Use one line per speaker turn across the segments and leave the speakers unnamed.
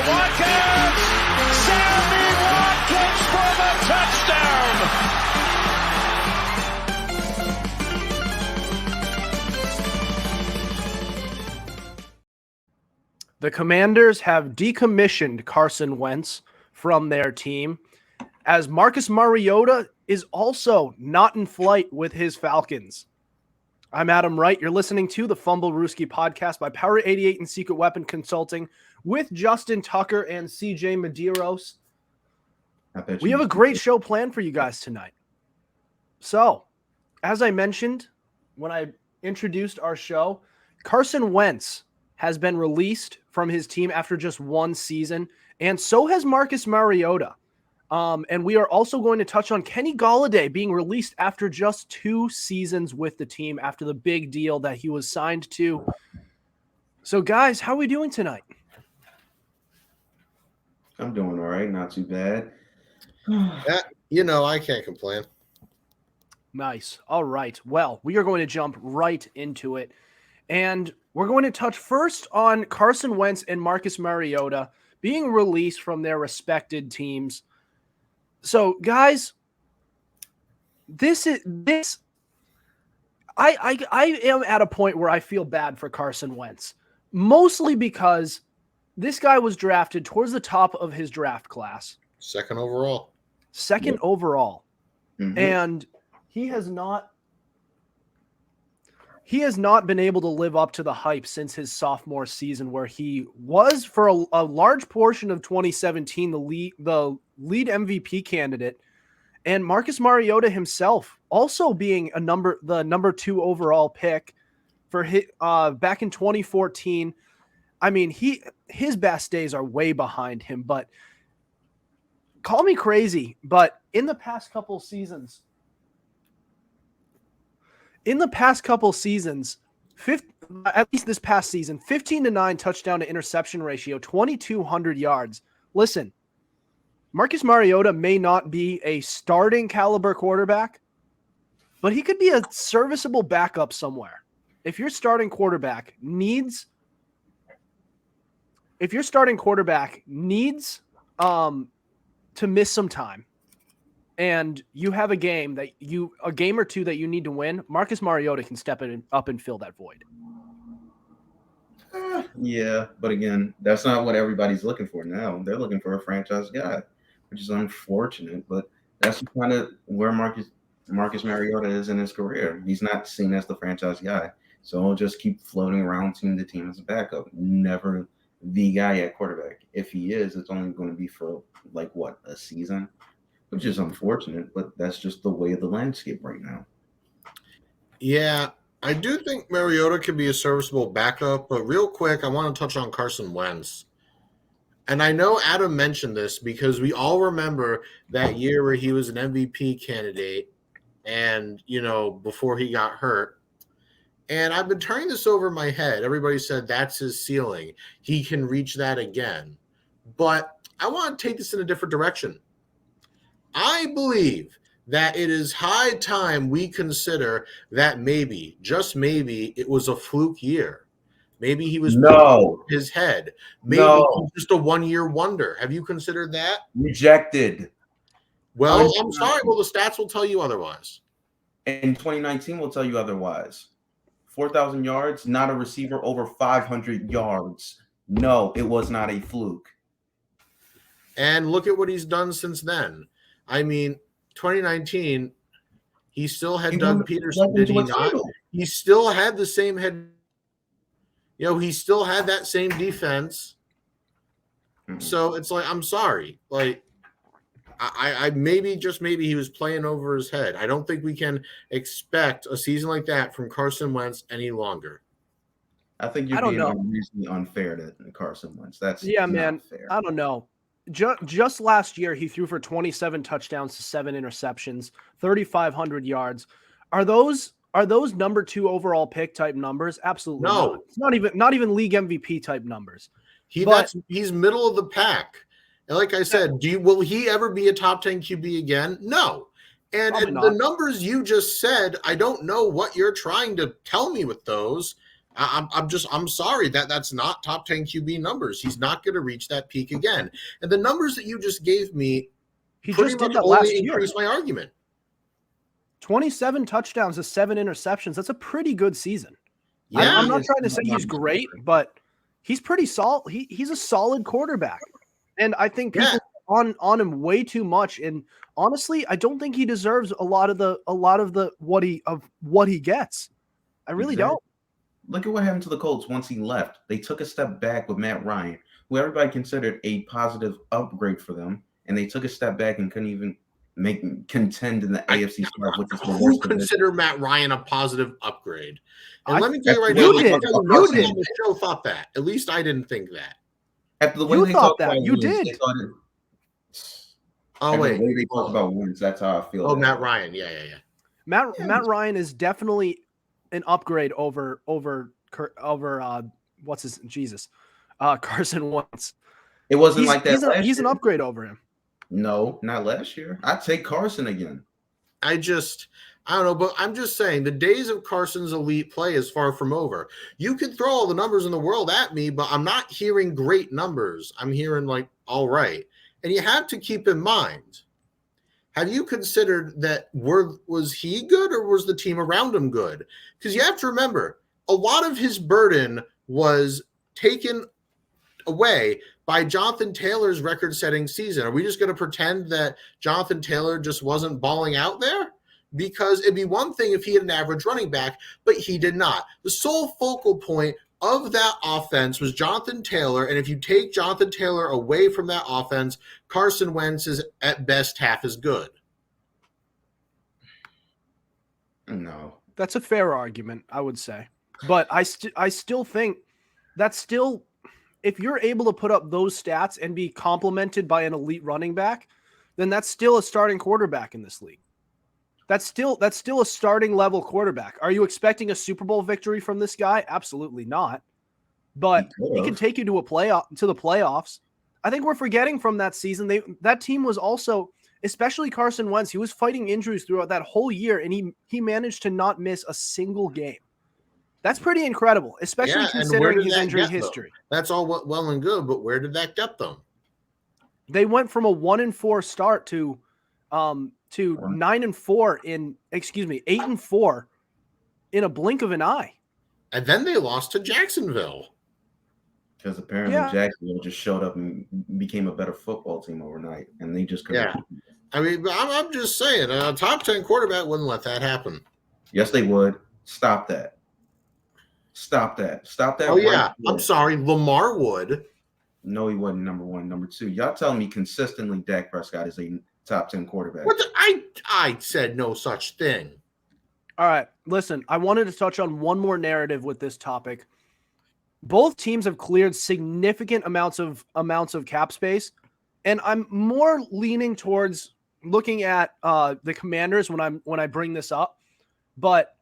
to Watkins. Sammy Watkins for the touchdown.
The Commanders have decommissioned Carson Wentz from their team, as Marcus Mariota is also not in flight with his Falcons. I'm Adam Wright. You're listening to the Fumblerooski podcast by Power 88 and Secret Weapon Consulting with Justin, Tucker, and CJ Medeiros. We have a great show planned for you guys tonight. So, as I mentioned when I introduced our show, Carson Wentz has been released from his team after just one season, and so has Marcus Mariota. And we are also going to touch on Kenny Golladay being released after just 2 seasons with the team after the big deal that he was signed to. So, guys, how are we doing tonight?
I'm doing all right. Not too bad.
I can't complain.
Nice. All right. Well, we are going to jump right into it. And we're going to touch first on Carson Wentz and Marcus Mariota being released from their respected teams. So, guys, I am at a point where I feel bad for Carson Wentz, mostly because this guy was drafted towards the top of his draft class.
Second overall.
Mm-hmm.
And he has not been able to live up to the hype since his sophomore season, where he was for a large portion of 2017 the lead MVP candidate, and Marcus Mariota himself also being the number 2 overall pick for back in 2014. I mean, his best days are way behind him, but call me crazy, but in the past couple seasons, at least this past season, 15-9 touchdown to interception ratio, 2,200 yards. Listen, Marcus Mariota may not be a starting caliber quarterback, but he could be a serviceable backup somewhere. If your starting quarterback needs to miss some time, and you have a game or two that you need to win, Marcus Mariota can step up and fill that void.
Yeah, but again, that's not what everybody's looking for now. They're looking for a franchise guy, which is unfortunate, but that's kind of where Marcus Mariota is in his career. He's not seen as the franchise guy, so he'll just keep floating around team to team as a backup, never the guy at quarterback. If he is, it's only going to be for a season, which is unfortunate, but that's just the way of the landscape right now.
Yeah, I do think Mariota could be a serviceable backup, but real quick, I want to touch on Carson Wentz. And I know Adam mentioned this because we all remember that year where he was an MVP candidate and, before he got hurt. And I've been turning this over in my head. Everybody said that's his ceiling. He can reach that again. But I want to take this in a different direction. I believe that it is high time we consider that maybe, just maybe, it was a fluke year. Maybe he was his head. Maybe he was just a one-year wonder. Have you considered that?
Rejected.
Well, I'm sorry. Well, the stats will tell you otherwise.
And 2019 will tell you otherwise. 4,000 yards, not a receiver over 500 yards. No, it was not a fluke.
And look at what he's done since then. I mean, 2019, he still had Doug Peterson, did he not? He still had the same head. He still had that same defense. Mm-hmm. So it's I'm sorry. I maybe, just maybe, he was playing over his head. I don't think we can expect a season like that from Carson Wentz any longer.
I think you're being unreasonably unfair to Carson Wentz. That's not fair.
I don't know. Just last year, he threw for 27 touchdowns to 7 interceptions, 3,500 yards. Are those number 2 overall pick type numbers? Absolutely
no.
Not. It's not even league MVP type numbers.
He's middle of the pack. And like I said, will he ever be a top 10 QB again? No. And the numbers you just said, I don't know what you're trying to tell me with those. I'm sorry that's not top 10 QB numbers. He's not going to reach that peak again. And the numbers that you just gave me
He
pretty
just did
much
that
only
last year.
increase my argument.
27 touchdowns to 7 interceptions. That's a pretty good season.
Yeah,
I'm not trying to say he's great, but he's pretty solid. He's a solid quarterback. And I think people on him way too much. And honestly, I don't think he deserves a lot of the what he gets. I really don't.
Look at what happened to the Colts once he left. They took a step back with Matt Ryan, who everybody considered a positive upgrade for them, and they took a step back and couldn't even contend in the AFC South, which is the
Who
worst.
consider Matt Ryan a positive upgrade? And let me tell you right
you
now,
did.
you did. The show thought that. At least I didn't think that.
After the way
You
they
thought
talked
that.
about
You
Wentz,
did.
they thought it,
Oh
after
wait,
the way they talked about Wentz, that's how I feel.
oh Matt Ryan, yeah.
Matt Ryan is definitely an upgrade over Carson Wentz.
It wasn't like that.
He's an upgrade over him.
No, not last year. I'd take Carson again.
I don't know, but I'm just saying the days of Carson's elite play is far from over. You can throw all the numbers in the world at me, but I'm not hearing great numbers. I'm hearing like all right. And you have to keep in mind, have you considered that was he good or was the team around him good? Because you have to remember, a lot of his burden was taken away by Jonathan Taylor's record-setting season. Are we just going to pretend that Jonathan Taylor just wasn't balling out there? Because it'd be one thing if he had an average running back, but he did not. The sole focal point of that offense was Jonathan Taylor, and if you take Jonathan Taylor away from that offense, Carson Wentz is at best half as good.
No.
That's a fair argument, I would say. But I still think that's still, if you're able to put up those stats and be complemented by an elite running back, then that's still a starting quarterback in this league. That's still a starting level quarterback. Are you expecting a Super Bowl victory from this guy? Absolutely not. But he can take you to the playoffs. I think we're forgetting from that season. That team was also, especially Carson Wentz, he was fighting injuries throughout that whole year, and he managed to not miss a single game. That's pretty incredible, especially considering his injury history.
That's all well and good, but where did that get them?
They went from a 1-4 start to 9-4 8-4 in a blink of an eye.
And then they lost to Jacksonville.
Because apparently Jacksonville just showed up and became a better football team overnight, and they just couldn't.
Yeah. I mean, I'm just saying, a top 10 quarterback wouldn't let that happen.
Yes, they would. Stop that.
Oh, yeah. I'm sorry. Lamar would.
No, he wasn't number one. Number two. Y'all telling me consistently Dak Prescott is a top 10 quarterback.
I said no such thing.
All right. Listen, I wanted to touch on one more narrative with this topic. Both teams have cleared significant amounts of cap space, and I'm more leaning towards looking at the Commanders when I bring this up. But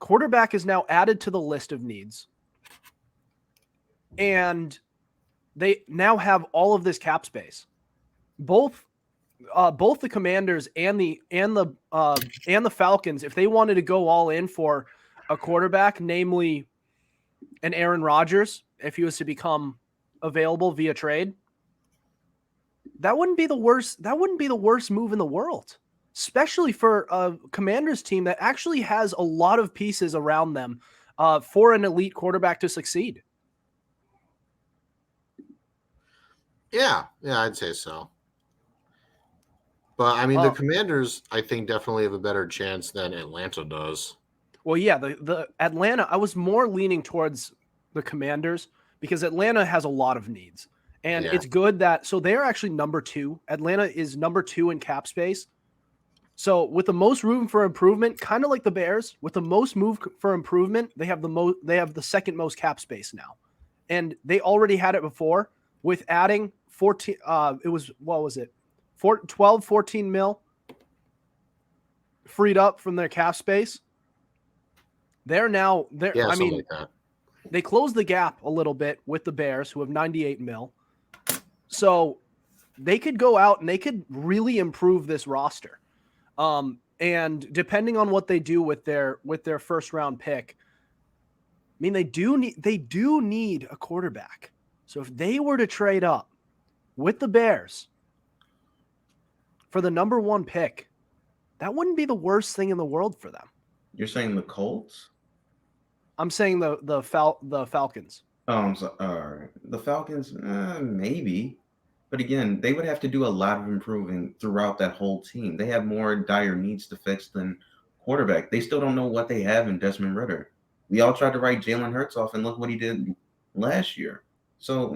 quarterback is now added to the list of needs, and they now have all of this cap space. Both the Commanders and the Falcons, if they wanted to go all in for a quarterback, namely an Aaron Rodgers, if he was to become available via trade, that wouldn't be the worst move in the world, especially for a Commanders team that actually has a lot of pieces around them for an elite quarterback to succeed.
Yeah, I'd say so. But I mean, the Commanders, I think, definitely have a better chance than Atlanta does.
Well, yeah, the Atlanta, I was more leaning towards the Commanders because Atlanta has a lot of needs. And it's good that, so they're actually number 2. Atlanta is number 2 in cap space. So with the most room for improvement, kind of like the Bears, with the most move for improvement, they have the second most cap space now. And they already had it before with adding 14, it was, what was it? 14 mil freed up from their cap space. I mean, like that. They closed the gap a little bit with the Bears, who have 98 mil. So they could go out and they could really improve this roster. And depending on what they do with their first round pick, mean, they do need a quarterback. So if they were to trade up with the Bears for the number 1 pick, that wouldn't be the worst thing in the world for them.
You're saying the Colts?
I'm saying the Falcons.
Oh, I'm sorry. All right. The Falcons, maybe. But again, they would have to do a lot of improving throughout that whole team. They have more dire needs to fix than quarterback. They still don't know what they have in Desmond Ridder. We all tried to write Jalen Hurts off, and look what he did last year. So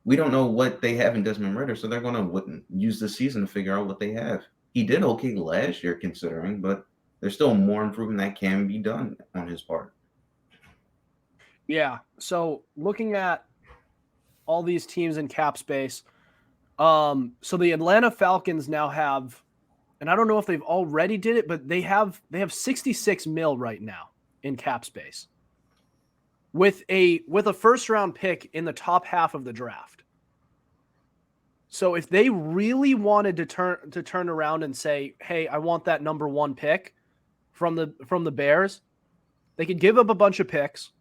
we don't know what they have in Desmond Ridder, so they're going to use the season to figure out what they have. He did okay last year, considering, but there's still more improvement that can be done on his part.
Yeah. So looking at all these teams in cap space, so the Atlanta Falcons now have, and I don't know if they've already did it, but they have $66 million right now in cap space with a first round pick in the top half of the draft. So if they really wanted to turn around and say, "Hey, I want that number 1 pick from the Bears," they could give up a bunch of picks,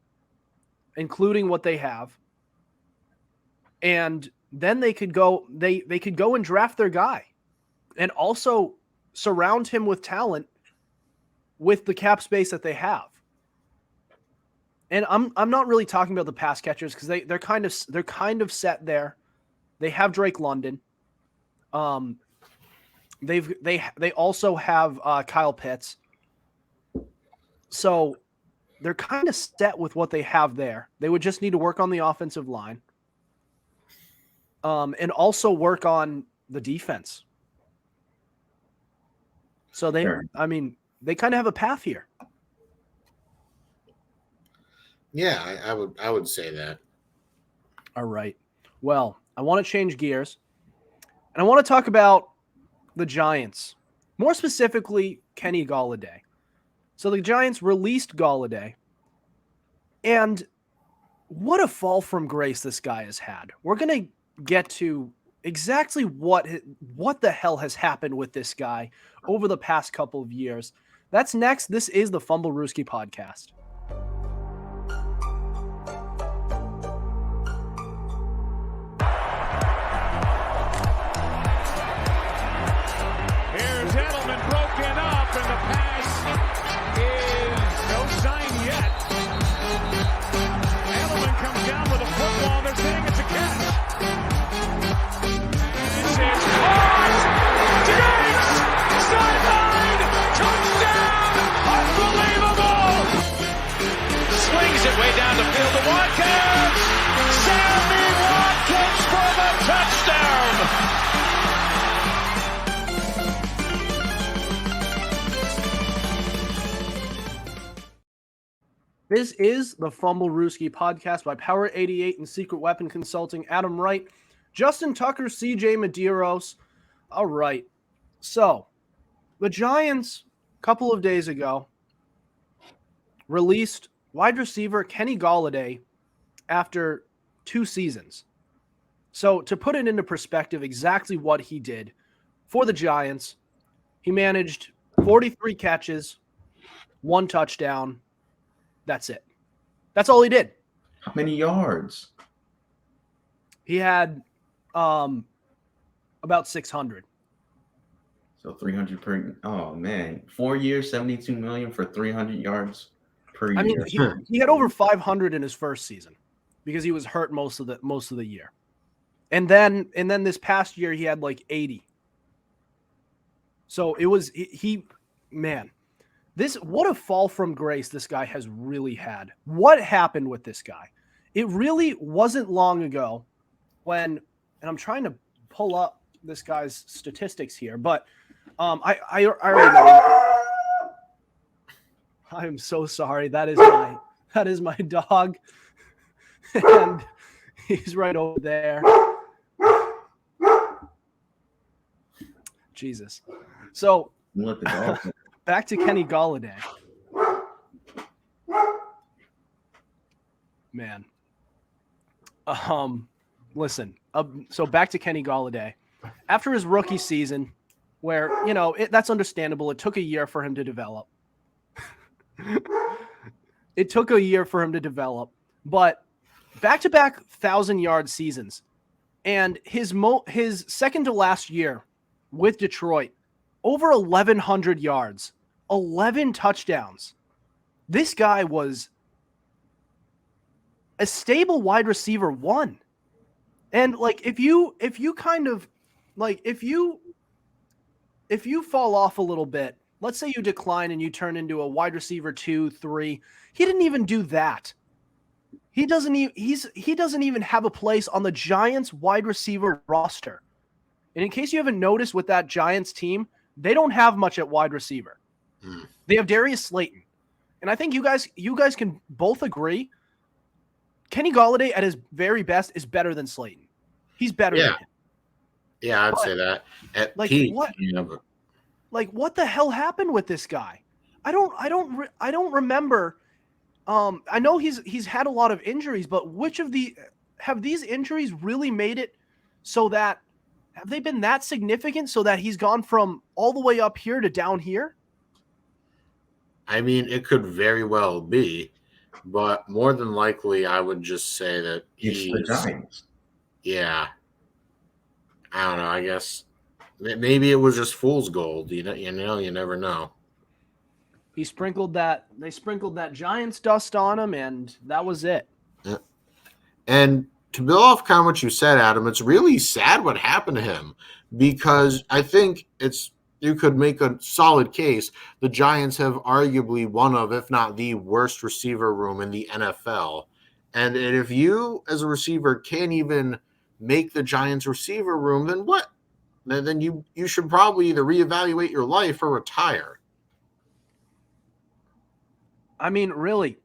including what they have, and then they could go and draft their guy and also surround him with talent with the cap space that they have. And I'm not really talking about the pass catchers because they're kind of set there. They have Drake London. They also have Kyle Pitts. So they're kind of set with what they have there. They would just need to work on the offensive line. And also work on the defense. So they kind of have a path here.
Yeah, I would say that.
All right. Well, I want to change gears. And I want to talk about the Giants. More specifically, Kenny Golladay. So the Giants released Golladay. And what a fall from grace this guy has had. We're going to get to exactly what the hell has happened with this guy over the past couple of years. That's next. This is the Fumblerooski podcast.
Here's Edelman broken up, and the pass is no sign yet. Edelman comes down with a football. They're saying it's a catch. This is caught. Diggs! Sideline! Touchdown! Unbelievable! Swings it way down the field to Watkins. Sammy Watkins for the touchdown.
This is the Fumblerooski podcast by Power 88 and Secret Weapon Consulting. Adam Wright, Justin Tucker, CJ Medeiros. All right. So the Giants, a couple of days ago, released wide receiver Kenny Golladay after 2 seasons. So to put it into perspective, exactly what he did for the Giants, he managed 43 catches, 1 touchdown. That's it. That's all he did.
How many yards?
He had about 600.
So 300 per. Oh man, 4 years, 72 million for 300 yards per year.
I mean, he had over 500 in his first season because he was hurt most of the year, and then this past year he had like 80. So it was man. What a fall from grace this guy has really had. What happened with this guy? It really wasn't long ago when, and I'm trying to pull up this guy's statistics here, but I already know. I'm so sorry. That is my dog. And he's right over there. Jesus. So
Let the dog.
back to Kenny Golladay. Man. Listen. So back to Kenny Golladay. After his rookie season, where, that's understandable. It took a year for him to develop. It took a year for him to develop, but back-to-back 1,000-yard seasons, and his second to last year with Detroit, over 1,100 yards, 11 touchdowns. This guy was a stable wide receiver one. And like if you fall off a little bit, let's say you decline and you turn into a wide receiver 2, 3, he didn't even do that. He doesn't even have a place on the Giants wide receiver roster. And in case you haven't noticed with that Giants team, they don't have much at wide receiver. They have Darius Slayton. And I think you guys can both agree Kenny Golladay at his very best is better than Slayton. He's better than him.
Yeah, I'd say that. At
like
peak,
what?
But...
Like what the hell happened with this guy? I don't remember. I know he's had a lot of injuries, but which of have these injuries really made it so that have they been that significant so that he's gone from all the way up here to down here?
I mean, it could very well be, but more than likely, I would just say that
It's the Giants.
Yeah. I don't know. I guess maybe it was just fool's gold. You never know.
They sprinkled that Giants dust on him, and that was it.
Yeah. And to build off kind of what you said, Adam, it's really sad what happened to him because I think you could make a solid case. The Giants have arguably one of, if not the worst receiver room in the NFL. And if you, as a receiver, can't even make the Giants receiver room, then what? Then you should probably either reevaluate your life or retire.
I mean, really,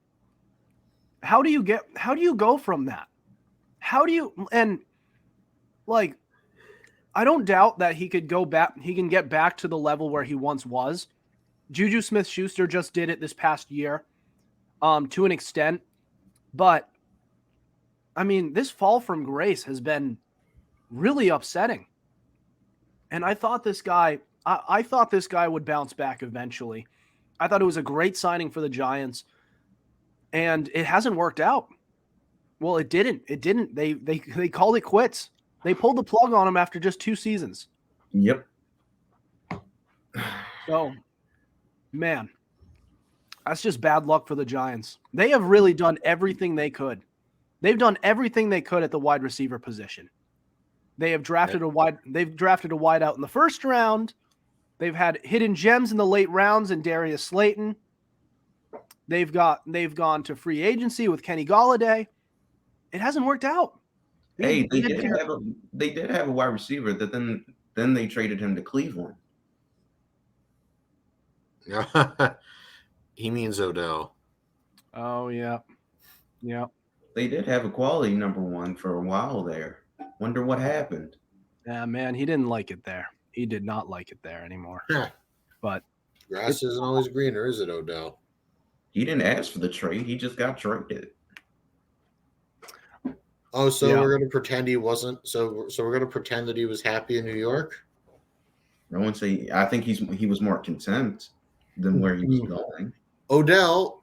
how do you go from that? I don't doubt that he could go back. He can get back to the level where he once was. Juju Smith-Schuster just did it this past year, to an extent. But I mean, this fall from grace has been really upsetting. And I thought this guy would bounce back eventually. I thought it was a great signing for the Giants, and it hasn't worked out. Well, it didn't. They called it quits. They pulled the plug on him after just 2 seasons.
Yep.
So, man, that's just bad luck for the Giants. They have really done everything they could. They've done everything they could at the wide receiver position. They have drafted They've drafted a wide out in the first round. They've had hidden gems in the late rounds in Darius Slayton. They've gone to free agency with Kenny Golladay. It hasn't worked out.
Hey, they did have a wide receiver that then they traded him to Cleveland.
He means Odell.
Oh yeah. Yeah.
They did have a quality number 1 for a while there. Wonder what happened.
Yeah, man, he didn't like it there. He did not like it there anymore. But
grass isn't always greener, is it, Odell?
He didn't ask for the trade. He just got traded.
Oh, so yeah. We're going to pretend he wasn't. So we're going to pretend that he was happy in New York.
I wouldn't say. I think he was more content than where he was going.
Odell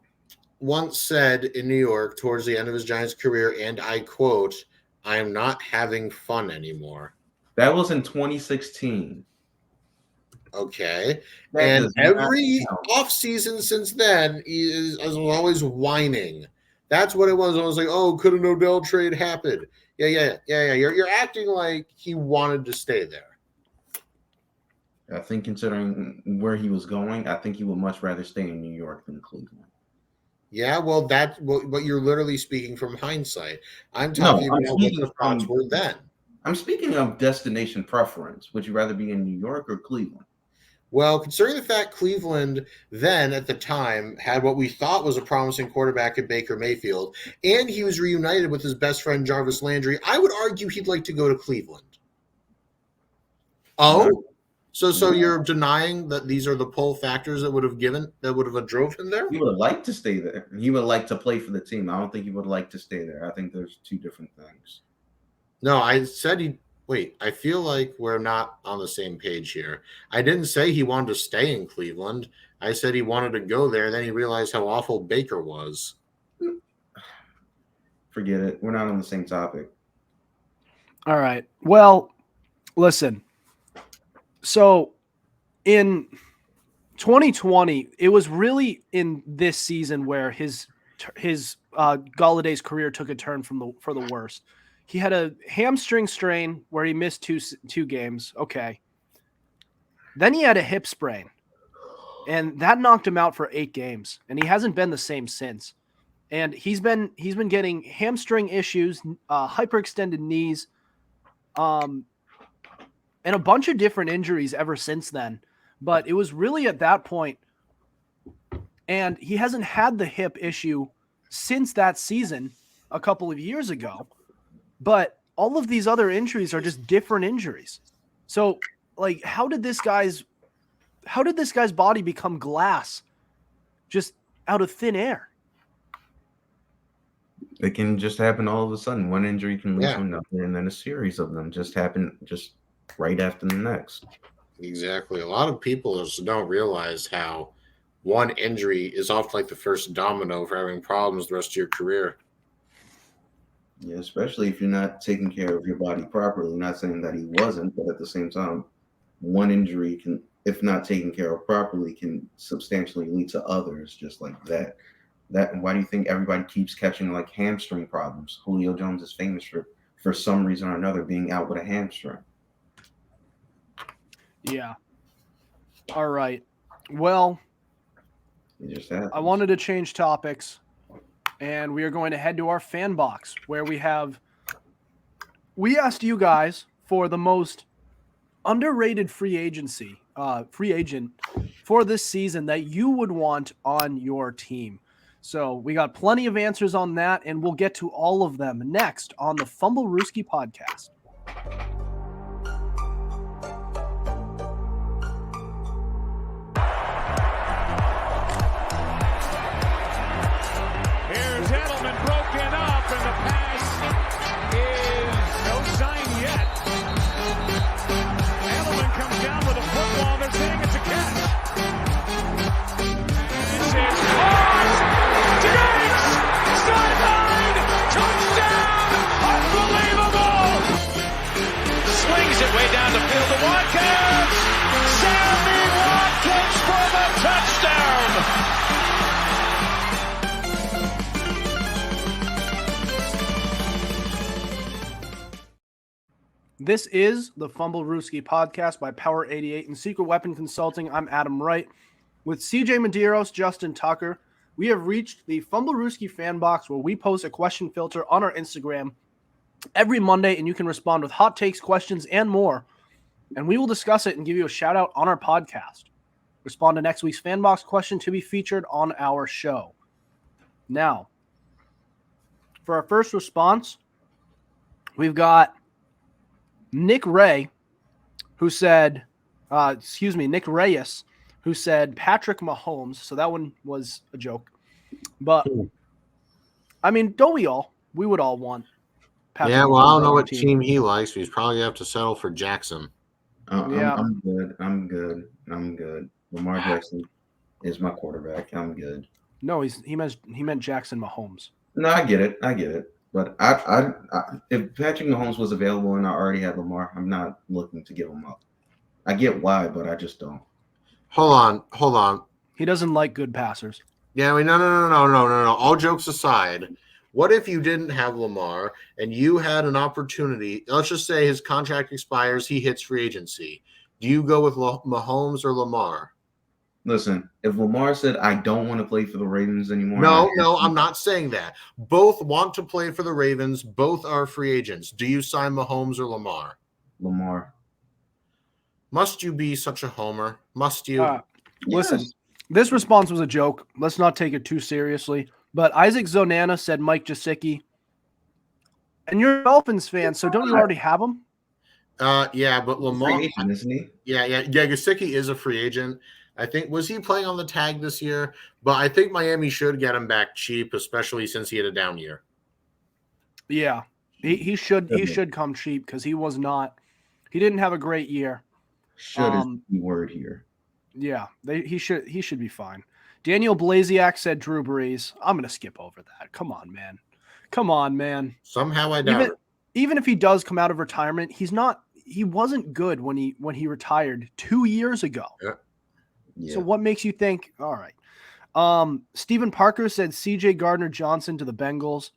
once said in New York towards the end of his Giants career, and I quote, "I am not having fun anymore."
That was in 2016.
Okay. And every offseason since then, he is always whining. That's what it was. I was like, oh, could an Odell trade happen? Yeah. You're acting like he wanted to stay there.
I think considering where he was going, I think he would much rather stay in New York than Cleveland.
Yeah, well, but you're literally speaking from hindsight. I'm talking about what the thoughts were then.
I'm speaking of destination preference. Would you rather be in New York or Cleveland?
Well, considering the fact Cleveland then at the time had what we thought was a promising quarterback in Baker Mayfield, and he was reunited with his best friend Jarvis Landry, I would argue he'd like to go to Cleveland. Oh, so you're denying that these are the pull factors that would have drove him there?
He would have liked to stay there. He would like to play for the team. I don't think he would like to stay there. I think there's 2 different things.
No, I said wait, I feel like we're not on the same page here. I didn't say he wanted to stay in Cleveland. I said he wanted to go there. Then he realized how awful Baker was.
forget it. We're not on the same topic.
All right. Well, listen. So in 2020, it was really in this season where his Galladay's career took a turn for the worst. He had a hamstring strain where he missed two games. Okay. Then he had a hip sprain, and that knocked him out for 8 games, and he hasn't been the same since. And he's been getting hamstring issues, hyperextended knees, and a bunch of different injuries ever since then. But it was really at that point, and he hasn't had the hip issue since that season a couple of years ago. But all of these other injuries are just different injuries. So, like, how did this guy's body become glass just out of thin air?
It can just happen all of a sudden. One injury can lead
Yeah.
to another, and then a series of them just happen just right after the next.
Exactly. A lot of people just don't realize how one injury is often like the first domino for having problems the rest of your career.
Yeah, especially if you're not taking care of your body properly. Not saying that he wasn't, but at the same time, one injury can, if not taken care of properly, can substantially lead to others just like that. Why do you think everybody keeps catching like hamstring problems? Julio Jones is famous for some reason or another being out with a hamstring.
Yeah. All right. Well,
It just happens.
I wanted to change topics, and we are going to head to our fan box where we asked you guys for the most underrated free agent for this season that you would want on your team. So we got plenty of answers on that, and we'll get to all of them next on the Fumblerooski podcast.
Here's Edelman broken up, and the pass is no sign yet. Edelman comes down with a football. They're saying it's a catch. This is caught. Diggs! Sideline! Touchdown! Unbelievable! Swings it way down the field to Watkins. Sammy Watkins for the touchdown!
This is the Fumblerooski podcast by Power 88 and Secret Weapon Consulting. I'm Adam Wright. With CJ Medeiros, Justin Tucker, we have reached the Fumblerooski fan box where we post a question filter on our Instagram every Monday, and you can respond with hot takes, questions, and more. And we will discuss it and give you a shout out on our podcast. Respond to next week's fan box question to be featured on our show. Now, for our first response, we've got Nick Reyes, who said Patrick Mahomes. So that one was a joke. But, I mean, don't we all? We would all want Patrick
Yeah,
Mahomes
well, I don't
on
know
our
what
team.
team he likes. But he's probably going to have to settle for Jackson.
Yeah.
I'm good. I'm good. Lamar Jackson is my quarterback. I'm good.
No, he meant Jackson Mahomes.
No, I get it. But I if Patrick Mahomes was available and I already had Lamar, I'm not looking to give him up. I get why, but I just don't.
Hold on.
He doesn't like good passers.
Yeah, I mean, no. All jokes aside, what if you didn't have Lamar and you had an opportunity? Let's just say his contract expires, he hits free agency. Do you go with Mahomes or Lamar?
Listen, if Lamar said, I don't want to play for the Ravens anymore.
No, I'm not saying that. Both want to play for the Ravens. Both are free agents. Do you sign Mahomes or Lamar?
Lamar.
Must you be such a homer? Must you?
Listen, this response was a joke. Let's not take it too seriously. But Isaac Zonana said Mike Gesicki. And you're a Dolphins fan, so don't you already have him?
Yeah, but Lamar,
Free agent, isn't he?
Yeah. Gesicki is a free agent. I think, was he playing on the tag this year? But I think Miami should get him back cheap, especially since he had a down year.
Yeah, he should come cheap because he didn't have a great year.
Should is the word here.
Yeah, he should be fine. Daniel Blasiak said Drew Brees. I'm gonna skip over that. Come on, man. Come on, man.
Somehow I doubt it.
Even if he does come out of retirement, he wasn't good when he retired 2 years ago.
Yeah.
So what makes you think, all right. Stephen Parker said CJ Gardner-Johnson to the Bengals.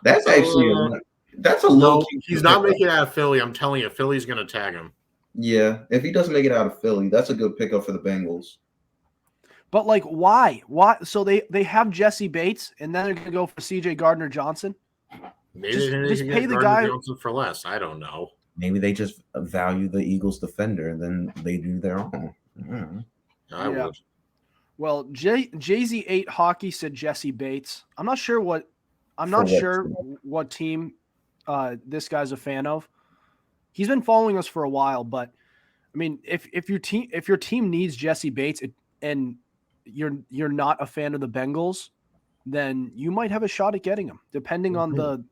That's actually that's a low
no,
key.
He's not making it out of Philly. I'm telling you, Philly's going to tag him.
Yeah, if he doesn't make it out of Philly, that's a good pickup for the Bengals.
But like, why? Why? So they have Jesse Bates, and then they're going to go for CJ Gardner-Johnson.
Maybe
just
they
pay
get
the guy
Johnson for less. I don't know.
Maybe they just value the Eagles defender, and then they do their own.
I would.
Well, Jay-Z 8 Hockey said Jesse Bates. I'm not sure what team this guy's a fan of. He's been following us for a while, but I mean, if your team needs Jesse Bates and you're not a fan of the Bengals, then you might have a shot at getting him, depending on the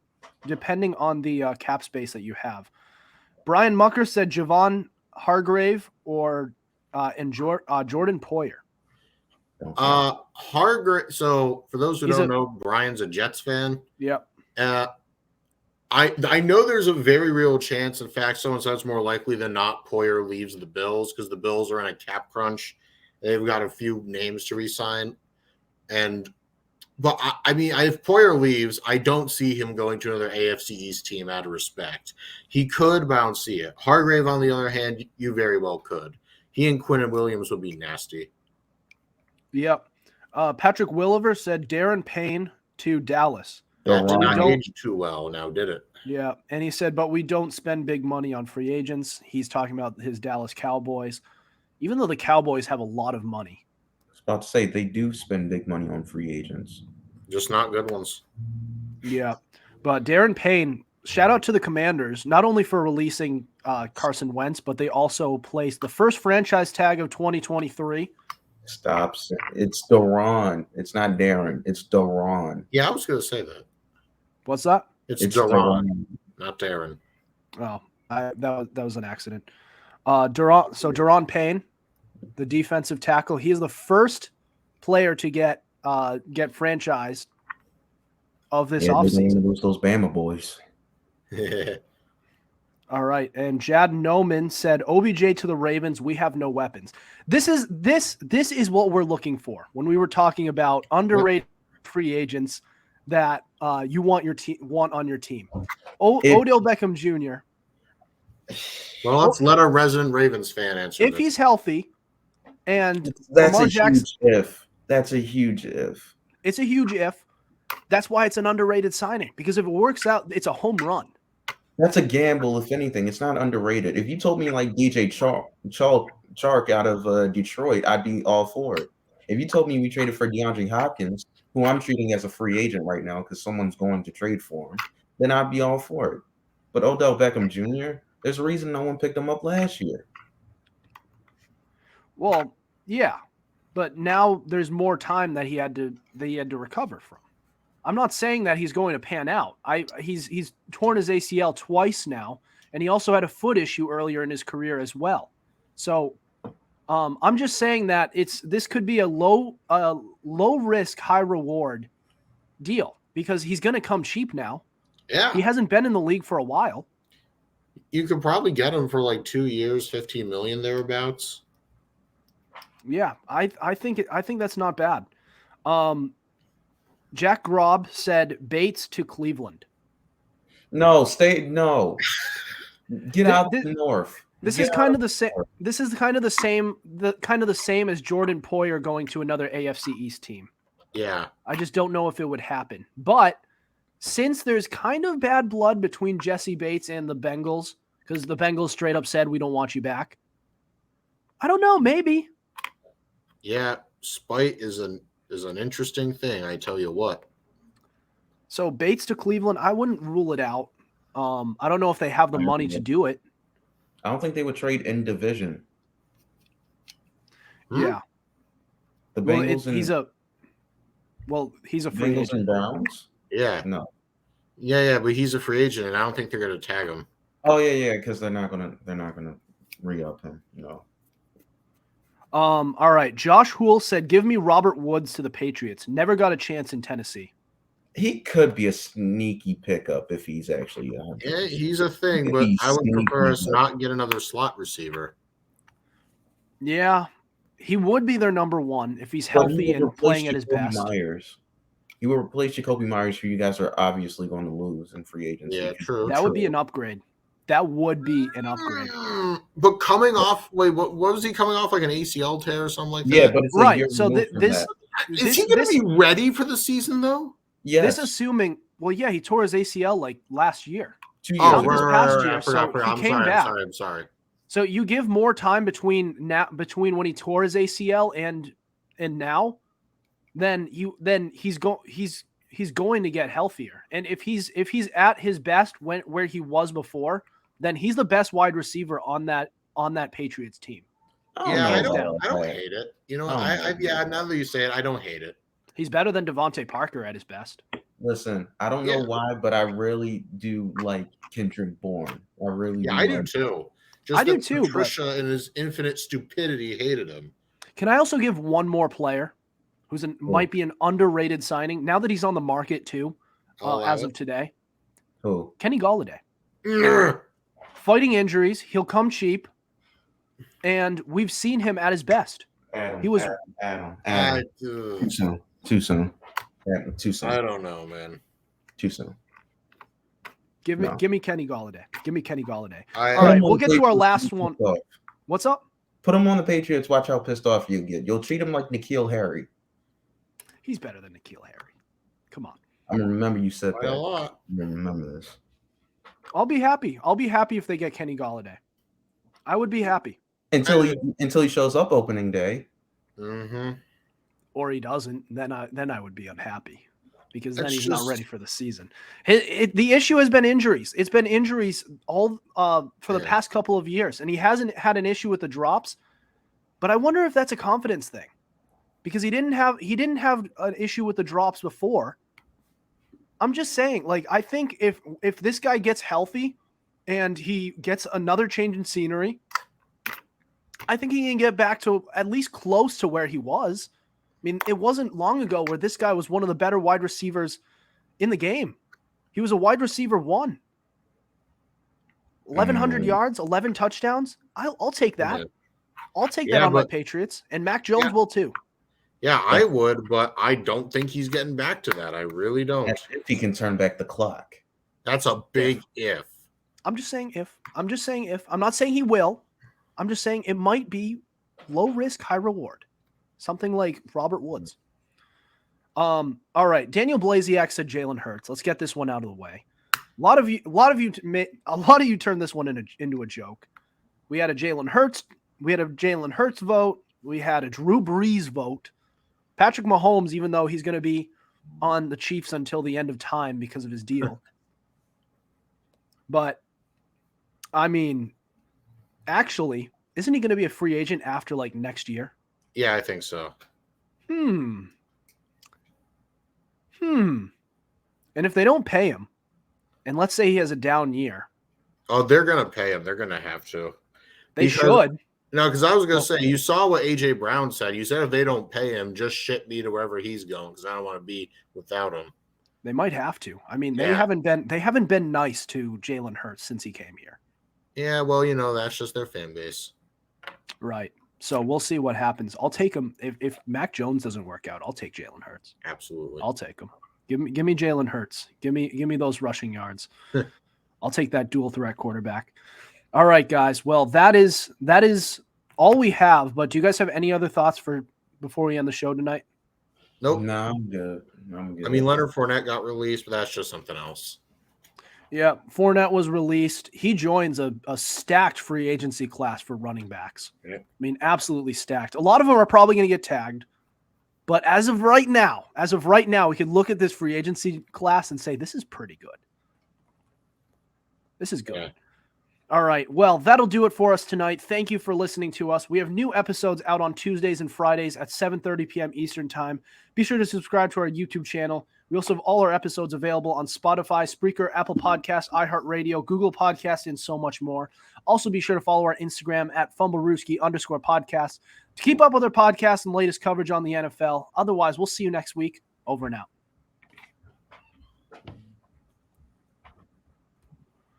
cap space that you have. Brian Mucker said Javon Hargrave or Jordan Poyer.
Hargrave. So for those who don't know, Brian's a Jets fan.
Yep.
I know there's a very real chance. In fact, someone says it's more likely than not Poyer leaves the Bills because the Bills are in a cap crunch. They've got a few names to re-sign. But I mean, if Poyer leaves, I don't see him going to another AFC East team out of respect. He could, but I don't see it. Hargrave, on the other hand, you very well could. He and Quinnen Williams would be nasty.
Yep. Patrick Williver said Darren Payne to Dallas.
That did not age too well now, did it?
Yeah. And he said, but we don't spend big money on free agents. He's talking about his Dallas Cowboys, even though the Cowboys have a lot of money.
I was about to say they do spend big money on free agents.
Just not good ones.
Yeah. But Darren Payne, shout out to the Commanders, not only for releasing Carson Wentz, but they also placed the first franchise tag of 2023.
Stops. It's Daron. It's not Darren. It's Daron.
Yeah, I was going to say that.
What's that?
It's Daron, not Darren.
Oh, that was an accident. Daron Payne, the defensive tackle, he is the first player to get franchised of this offseason.
Those Bama boys.
All right, and Jad Noman said, "OBJ to the Ravens. We have no weapons." This is what we're looking for when we were talking about underrated free agents that you want on your team. Odell Beckham Jr.
Well, let's let our resident Ravens fan answer.
If he's healthy, and
that's
Lamar
a
Jackson,
huge if. That's a huge if.
It's a huge if. That's why it's an underrated signing, because if it works out, it's a home run.
That's a gamble, if anything. It's not underrated. If you told me like DJ Chark out of Detroit, I'd be all for it. If you told me we traded for DeAndre Hopkins, who I'm treating as a free agent right now because someone's going to trade for him, then I'd be all for it. But Odell Beckham Jr., there's a reason no one picked him up last year.
Well, yeah, but now there's more time that he had to recover from. I'm not saying that he's going to pan out. He's torn his ACL twice now, and he also had a foot issue earlier in his career as well. So I'm just saying that this could be a low risk, high reward deal because he's going to come cheap now.
Yeah,
he hasn't been in the league for a while.
You could probably get him for like 2 years, $15 million thereabouts.
Yeah, I think that's not bad. Jack Grob said Bates to Cleveland.
No. Get out the north.
This is kind of the same. This is kind of the same as Jordan Poyer going to another AFC East team.
Yeah,
I just don't know if it would happen. But since there's kind of bad blood between Jesse Bates and the Bengals, because the Bengals straight up said we don't want you back. I don't know. Maybe.
Yeah, spite is an interesting thing, I tell you what.
So Bates to Cleveland, I wouldn't rule it out. I don't know if they have the money to do it.
I don't think they would trade in division.
Yeah.
The Bengals
he's a free agent.
And Browns?
Yeah.
No.
Yeah, but he's a free agent, and I don't think they're going to tag him.
Oh yeah, because they're not gonna re-up him. No.
All right. Josh Hool said, "Give me Robert Woods to the Patriots. Never got a chance in Tennessee."
He could be a sneaky pickup if he's actually
Yeah, he's a thing, but
He's
I would prefer us
sneaky,
not get another slot receiver.
Yeah, he would be their number one if he's
But he
healthy
would
and
replace
playing at his
Jacoby
best.
Myers. He will replace Jacoby Myers, who you guys are obviously going to lose in free agency.
Yeah, true.
That would be an upgrade. That would be an upgrade.
But coming off, wait, what was he coming off, like an ACL tear or something like that?
Yeah, but it's a year
Right. So
removed from
this
that.
Is he going to be ready for the season though?
Yes.
This assuming, well, yeah, he tore his ACL like last year.
2 years.
Oh,
ago.
this past year,
I forgot.
so he
I'm
came
sorry.
back.
I'm sorry.
So you give more time between when he tore his ACL and now, then he's going to get healthier. And if he's at his best where he was before, then he's the best wide receiver on that Patriots team.
I don't hate it. You know, now that you say it, I don't hate it.
He's better than Devontae Parker at his best.
Listen, I don't know why, but I really do like Kendrick Bourne. I really do.
I do too.
I do too.
Patricia and his infinite stupidity hated him.
Can I also give one more player who's might be an underrated signing now that he's on the market too, as of today?
Who?
Kenny Golladay. Fighting injuries, he'll come cheap, and we've seen him at his best.
Adam,
he was
Too soon.
I don't know, man.
Too soon.
Give me Kenny Golladay. Give me Kenny Golladay.
All
right, we'll get to our last one. What's up?
Put him on the Patriots. Watch how pissed off you get. You'll treat him like N'Keal Harry.
He's better than N'Keal Harry. Come on.
I remember you said that.
A lot.
I remember this.
I'll be happy. I'll be happy if they get Kenny Golladay. I would be happy
until he shows up opening day.
Mm-hmm.
Or he doesn't. Then I would be unhappy because then he's not ready for the season. The issue has been injuries. It's been injuries all for the past couple of years, and he hasn't had an issue with the drops. But I wonder if that's a confidence thing, because he didn't have an issue with the drops before. I'm just saying, like, I think if this guy gets healthy and he gets another change in scenery, I think he can get back to at least close to where he was. I mean, it wasn't long ago where this guy was one of the better wide receivers in the game. He was a wide receiver 1. 1,100 yards, 11 touchdowns. I'll take that. I'll take that on my Patriots, and Mac Jones will too.
Yeah, I would, but I don't think he's getting back to that. I really don't.
If he can turn back the clock.
That's a big if.
I'm just saying if. I'm not saying he will. I'm just saying it might be low risk, high reward. Something like Robert Woods. All right. Daniel Blasiak said Jalen Hurts. Let's get this one out of the way. A lot of you turned this one into a joke. We had a Jalen Hurts vote. We had a Drew Brees vote. Patrick Mahomes, even though he's going to be on the Chiefs until the end of time because of his deal. But I mean, actually, isn't he going to be a free agent after like next year?
Yeah, I think so.
And if they don't pay him, and let's say he has a down year.
Oh, they're going to pay him. They're going to have to.
They should.
No, because I was going to say, you saw what A.J. Brown said. You said if they don't pay him, just ship me to wherever he's going because I don't want to be without him.
They might have to. I mean, they haven't been nice to Jalen Hurts since he came here.
Yeah, well, you know, that's just their fan base.
Right. So we'll see what happens. I'll take him. If Mac Jones doesn't work out, I'll take Jalen Hurts.
Absolutely.
I'll take him. Give me Jalen Hurts. Give me those rushing yards. I'll take that dual threat quarterback. All right, guys. Well, that is all we have. But do you guys have any other thoughts before we end the show tonight?
Nope.
No, I'm good.
I mean, Leonard Fournette got released, but that's just something else.
Yeah, Fournette was released. He joins a stacked free agency class for running backs.
Yeah.
I mean, absolutely stacked. A lot of them are probably going to get tagged. But as of right now, we can look at this free agency class and say, this is pretty good. This is good. Yeah. All right. Well, that'll do it for us tonight. Thank you for listening to us. We have new episodes out on Tuesdays and Fridays at 7:30 p.m. Eastern Time. Be sure to subscribe to our YouTube channel. We also have all our episodes available on Spotify, Spreaker, Apple Podcasts, iHeartRadio, Google Podcasts, and so much more. Also, be sure to follow our Instagram at Fumblerooski_podcast to keep up with our podcasts and latest coverage on the NFL. Otherwise, we'll see you next week. Over and out.